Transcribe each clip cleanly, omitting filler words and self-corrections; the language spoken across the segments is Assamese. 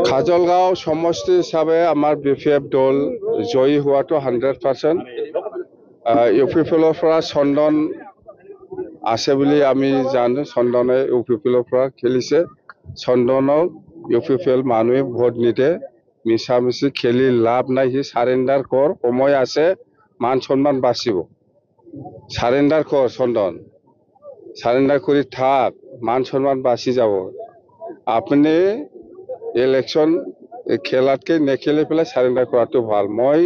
কাজলগাঁও সমষ্টি হিসাবে আমাৰ BPF দল জয়ী হোৱাটো 100%। UPPৰ পৰা চন্দন আছে বুলি আমি জানো। চন্দনে UPPৰ পৰা খেলিছে। চন্দনক UPPৰ মানুহে ভোট নিদে। মিছামিছি খেলি লাভ নাই। সি সাৰেণ্ডাৰ কৰ, সময় আছে, মান সন্মান বাচিব। সাৰেণ্ডাৰ কৰ চন্দন, সাৰেণ্ডাৰ কৰি থাক, মান সন্মান বাচি যাব। আপুনি ইলেকশ্যন খেলাতকৈ নেখেলি পেলাই সাৰেণ্ডাৰ কৰাটো ভাল। মই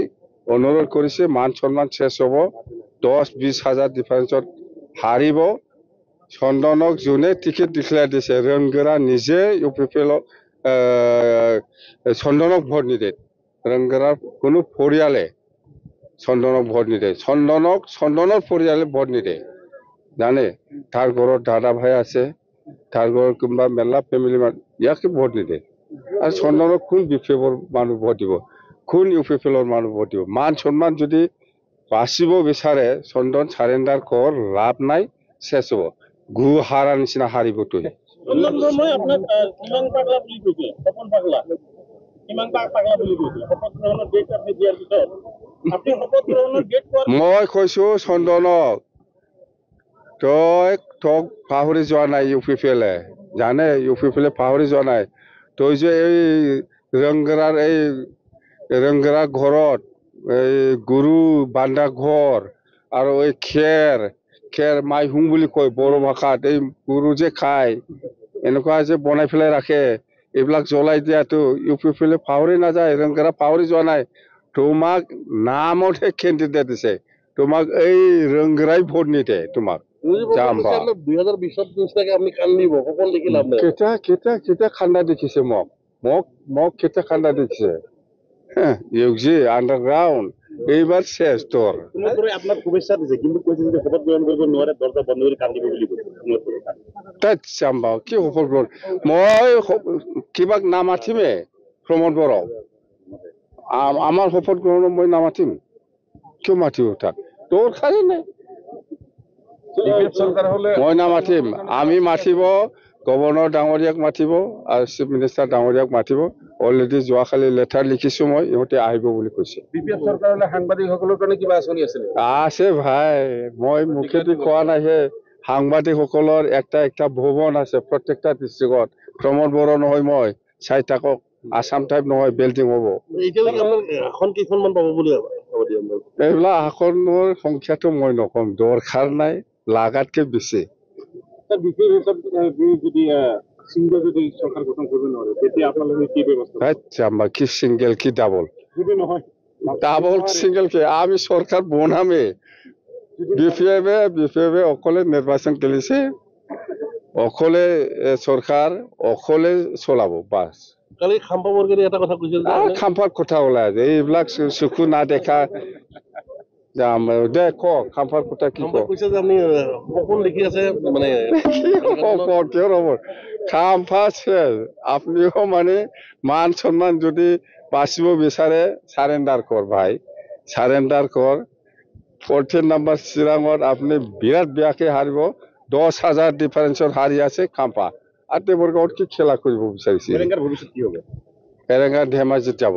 অনুৰোধ কৰিছে, মান সন্মান শেষ হ'ব। 10-20 হাজাৰ ডিফাৰেন্সত হাৰিব। চন্দনক যোনে টিকেট ডিক্লেয়াৰ দিছে, ৰংগেৰা নিজে UPPৰ চন্দনক ভোট নিদিয়ে। ৰংগেৰাৰ কোনো পৰিয়ালে চন্দনক ভোট নিদিয়ে। চন্দনৰ পৰিয়ালে ভোট নিদিয়ে, জানে। তাৰ ঘৰত দাদা ভাই আছে, তাৰ ঘৰত কোনোবা মেলা ফেমিলি ইয়াকে ভোট নিদিয়ে। আৰু চন্দনক কোন BPFৰ মানুহ ভোট দিব, কোন UPPৰ মানুহ ভোট দিব? মান সন্মান যদি বাচিব বিচাৰে, চন্দন সাৰেণ্ডাৰ কৰ, লাভ নাই, শেষ হ'ব। গু হাৰা নিচিনা হাৰিবতো। মই কৈছো চন্দনক, তোক পাহৰি যোৱা নাই UPPলে, জানে। UPPলে পাহৰি যোৱা নাই। তই যে এই ৰংগেৰাৰ ঘৰত এই গৰু বান্ধা ঘৰ আৰু এই খেৰ মাইহুং বুলি কয় বড়ো ভাষাত, এই গৰু যে খায়, এনেকুৱা যে বনাই পেলাই ৰাখে, এইবিলাক জ্বলাই দিয়াটো UPPলে পাহৰি নাযায়। ৰংগেৰা পাহৰি যোৱা নাই। তোমাক নামতহে কেণ্ডিডেট দিছে, তোমাক এই ৰংগেৰাই ভোট নিদিয়ে। তোমাক কেতিয়া খান্দা দেখিছে? মোক কেতিয়া খান্দা দেখিছে? ইউজি আণ্ডাৰগ্ৰাউণ্ড এইবাৰ শেষ তোৰ। আপোনাক শুভেচ্ছা দিছে, কিন্তু কৈছে যে শপত গ্ৰহণ কৰিব নোৱাৰে, দৰ্জা বন্ধ কৰি কান্দিব বুলি কৈছে। কি শপত গ্ৰহণ? মই কিবাক নামাতিমে প্ৰমোদ বড়োক। আমাৰ শপত গ্ৰহণক মই নামাতিম, কিয় মাতিব? তাক দৰকাৰেই নাই। মই নামাতিম। আমি মাতিব, গভৰ্ণৰ ডাঙৰীয়াক মাতিব আৰু চিফ মিনিষ্টাৰ ডাঙৰীয়াক মাতিব। অলৰেডি যোৱাকালি লেটাৰ লিখিছো মই, ইহঁতে আহিব বুলি কৈছে। BPF চৰকাৰলৈ সাংবাদিকসকলৰ কাৰণে কিবা আঁচনি আছে ভাই? মই মুখেদি কোৱা নাইহে। সাংবাদিকসকলৰ একটা ভৱন আছে প্ৰত্যেকটা ডিষ্ট্ৰিক্টত। প্ৰমোদ বড়ো নহয় মই, চাই থাকক। আসাম টাইপ নহয়, বিল্ডিং হ'ব। এইবিলাক আসনৰ সংখ্যাটো মই নকম, দৰকাৰ নাই, লাগাতকে বেছি। কি সিঙ্গেল কি ডাবল? ডাবল সিঙ্গেল কি? আমি সরকার বনামে। BPF অকলে নির্বাচন খেলিছে, অকলে সরকার, অকলে চলাব, বাস। খাম্পাৰ কথা ওলাই আছে, এইবিলাক চকু না দেখা। দে কওক, খাম্পাৰ কথা কি কওক? খাম্পা শেষ। আপনিও মানে মান সন্মান যদি বাঁচিব বিচাৰে, সাৰেণ্ডাৰ কৰ ভাই, সাৰেণ্ডাৰ কৰ। 14 নম্বৰ চিৰাঙত আপুনি বিৰাট বেয়াকে হাৰিব। 10 হাজাৰ ডিফাৰেন্সত হাৰি আছে খাম্পা। আৰু দেৱৰগাঁৱত কি খেলা কৰিব বিচাৰিছে? এৰেঙাৰ ধেমাজিত যাব।